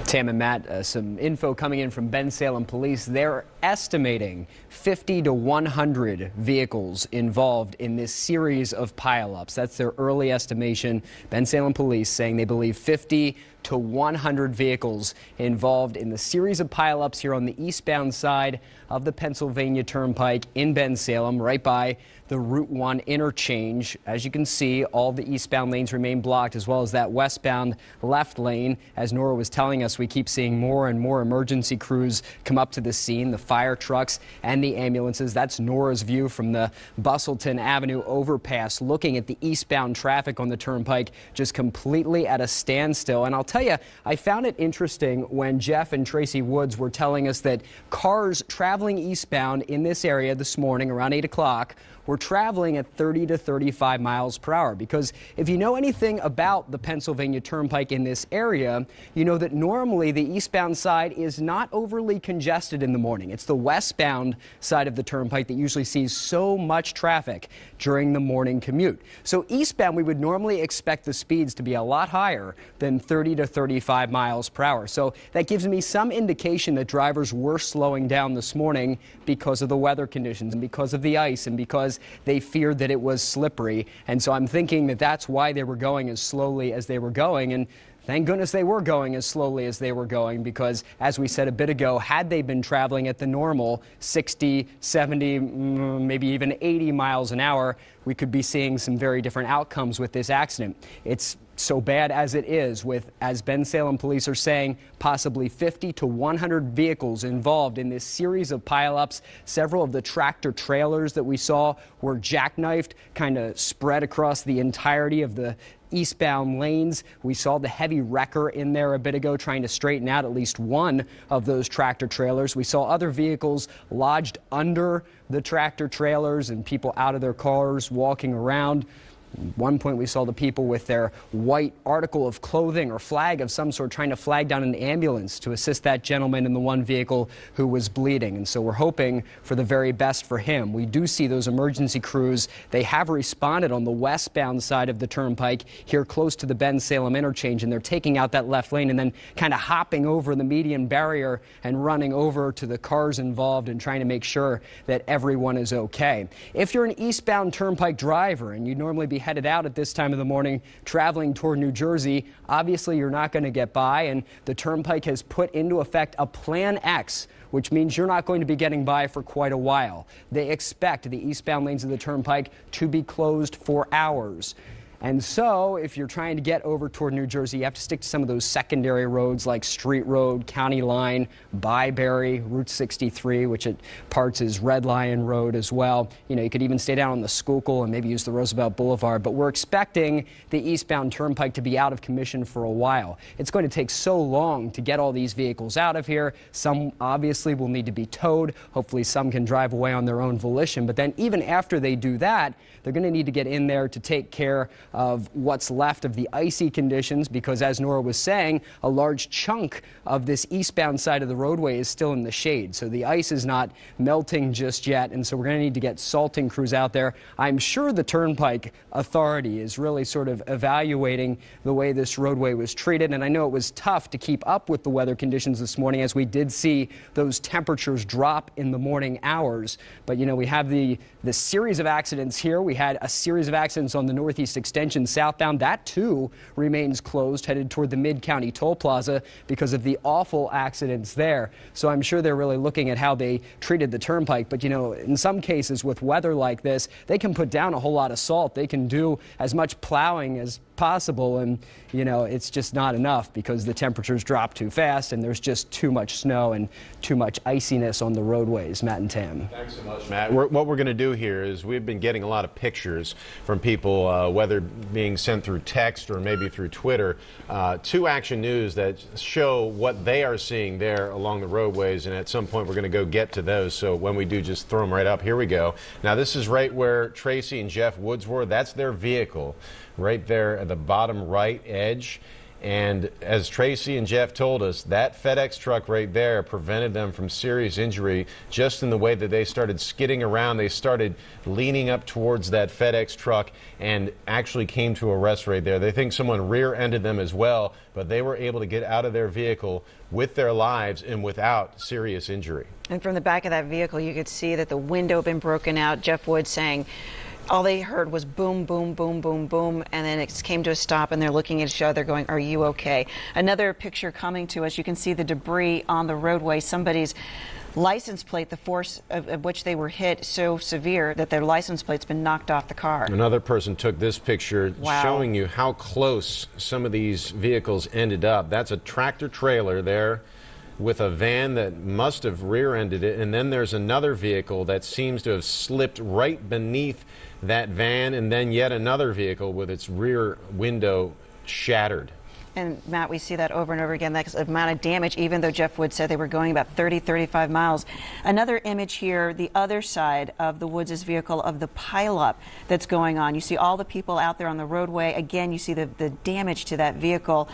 Tam and Matt, some info coming in from Ben Salem Police. They're estimating 50 to 100 vehicles involved in this series of pileups. That's their early estimation. Ben Salem Police saying they believe 50 to 100 vehicles involved in the series of pileups here on the eastbound side of the Pennsylvania Turnpike in Ben Salem, right by the Route 1 interchange. As you can see, all the eastbound lanes remain blocked, as well as that westbound left lane. As Nora was telling us, we keep seeing more and more emergency crews come up to the scene. The fire trucks and the ambulances. That's Nora's view from the Bustleton Avenue overpass, looking at the eastbound traffic on the Turnpike just completely at a standstill. And I'll tell you, I found it interesting when Jeff and Tracy Woods were telling us that cars traveling eastbound in this area this morning around 8 o'clock were traveling at 30 to 35 miles per hour. Because if you know anything about the Pennsylvania Turnpike in this area, you know that normally the eastbound side is not overly congested in the morning. It's the westbound side of the Turnpike that usually sees so much traffic during the morning commute. So eastbound, we would normally expect the speeds to be a lot higher than 30 to 35 miles per hour. So that gives me some indication that drivers were slowing down this morning because of the weather conditions and because of the ice and because they feared that it was slippery. And so I'm thinking that that's why they were going as slowly as they were going. And thank goodness they were going as slowly as they were going, because as we said a bit ago, had they been traveling at the normal 60, 70, maybe even 80 miles an hour, we could be seeing some very different outcomes with this accident. It's so bad as it is, with, as Bensalem police are saying, possibly 50 to 100 vehicles involved in this series of pileups. Several of the tractor trailers that we saw were jackknifed, kind of spread across the entirety of the eastbound lanes. We saw the heavy wrecker in there a bit ago trying to straighten out at least one of those tractor trailers. We saw other vehicles lodged under the tractor trailers and people out of their cars walking around. At one point, we saw the people with their white article of clothing or flag of some sort trying to flag down an ambulance to assist that gentleman in the one vehicle who was bleeding. And so we're hoping for the very best for him. We do see those emergency crews. They have responded on the westbound side of the Turnpike here close to the Bensalem interchange, and they're taking out that left lane and then kind of hopping over the median barrier and running over to the cars involved and trying to make sure that everyone is okay. If you're an eastbound Turnpike driver and you'd normally be headed out at this time of the morning traveling toward New Jersey, obviously you're not going to get by, and the Turnpike has put into effect a Plan X, which means you're not going to be getting by for quite a while. They expect the eastbound lanes of the Turnpike to be closed for hours. And so if you're trying to get over toward New Jersey, you have to stick to some of those secondary roads like Street Road, County Line, Byberry, Route 63, which at parts is Red Lion Road as well. You know, you could even stay down on the Schuylkill and maybe use the Roosevelt Boulevard. But we're expecting the eastbound Turnpike to be out of commission for a while. It's going to take so long to get all these vehicles out of here. Some obviously will need to be towed. Hopefully some can drive away on their own volition. But then even after they do that, they're going to need to get in there to take care of what's left of the icy conditions, because as Nora was saying, a large chunk of this eastbound side of the roadway is still in the shade. So the ice is not melting just yet, and so we're going to need to get salting crews out there. I'm sure the Turnpike Authority is really sort of evaluating the way this roadway was treated, and I know it was tough to keep up with the weather conditions this morning, as we did see those temperatures drop in the morning hours. But you know, we have the series of accidents here. We had a series of accidents on the Northeast Extension southbound. That too remains closed, headed toward the Mid-County Toll Plaza because of the awful accidents there. So I'm sure they're really looking at how they treated the Turnpike. But you know, in some cases with weather like this, they can put down a whole lot of salt. They can do as much plowing as possible, and you know, it's just not enough because the temperatures drop too fast and there's just too much snow and too much iciness on the roadways. Matt and Tam. Thanks so much, Matt. What we're going to do here is we've been getting a lot of pictures from people, whether being sent through text or maybe through Twitter, to Action News that show what they are seeing there along the roadways, and at some point we're going to go get to those. So when we do, just throw them right up. Here we go. Now this is right where Tracy and Jeff Woods were. That's their vehicle right there at the bottom right edge. And as Tracy and Jeff told us, that FedEx truck right there prevented them from serious injury just in the way that they started skidding around. They started leaning up towards that FedEx truck and actually came to a rest right there. They think someone rear-ended them as well, but they were able to get out of their vehicle with their lives and without serious injury. And from the back of that vehicle, you could see that the window had been broken out. Jeff Wood saying all they heard was boom, boom, boom, boom, boom, and then it came to a stop, and they're looking at each other going, are you okay? Another picture coming to us, you can see the debris on the roadway. Somebody's license plate, the force of which they were hit so severe that their license plate's been knocked off the car. Another person took this picture showing you how close some of these vehicles ended up. That's a tractor trailer there with a van that must have rear-ended it, and then there's another vehicle that seems to have slipped right beneath that van, and then yet another vehicle with its rear window shattered. And Matt, we see that over and over again, that amount of damage, even though Jeff Wood said they were going about 30, 35 miles. Another image here, the other side of the Woods' vehicle, of the pileup that's going on. You see all the people out there on the roadway. Again, you see the damage to that vehicle.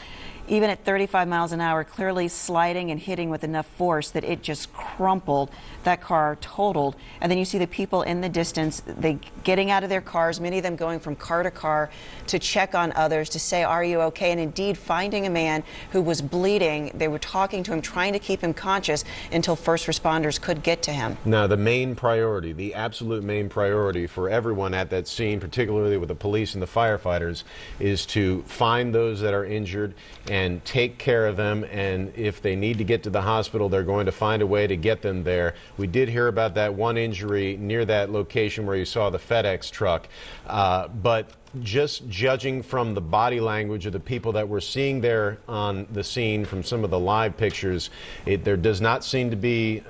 Even at 35 miles an hour, clearly sliding and hitting with enough force that it just crumpled. That car totaled. And then you see the people in the distance, they getting out of their cars, many of them going from car to car to check on others, to say, are you okay? And indeed finding a man who was bleeding. They were talking to him, trying to keep him conscious until first responders could get to him. Now, the main priority, the absolute main priority for everyone at that scene, particularly with the police and the firefighters, is to find those that are injured and take care of them. And if they need to get to the hospital, they're going to find a way to get them there. We did hear about that one injury near that location where you saw the FedEx truck. But just judging from the body language of the people that we're seeing there on the scene from some of the live pictures, there does not seem to be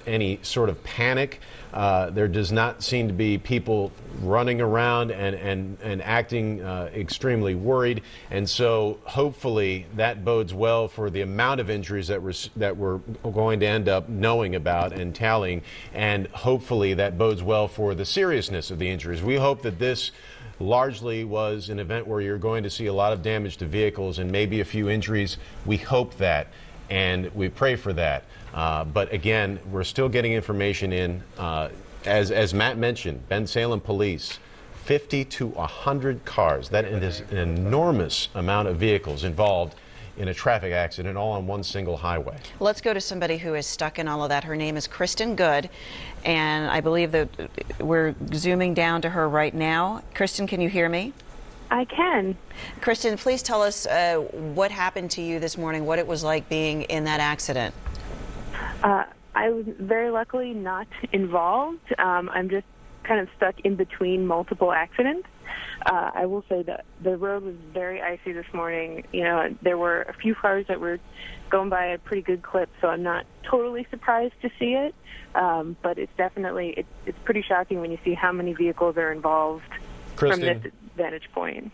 any sort of panic. There does not seem to be people running around and acting extremely worried. And so hopefully that bodes well for the amount of injuries that we're going to end up knowing about and tallying. And hopefully that bodes well for the seriousness of the injuries. We hope that this largely was an event where you're going to see a lot of damage to vehicles and maybe a few injuries. We hope that, and we pray for that. But again, we're still getting information in. As Matt mentioned, Bensalem police, 50 to 100 cars. That is an enormous amount of vehicles involved in a traffic accident, all on one single highway. Let's go to somebody who is stuck in all of that. Her name is Kristen Good, and I believe that we're zooming down to her right now. Kristen, can you hear me? I can. Kristen, please tell us what happened to you this morning, what it was like being in that accident. I was very luckily not involved. I'm just kind of stuck in between multiple accidents. I will say that the road was very icy this morning. You know, there were a few cars that were going by a pretty good clip, so I'm not totally surprised to see it. But it's definitely, it's pretty shocking when you see how many vehicles are involved from this vantage point.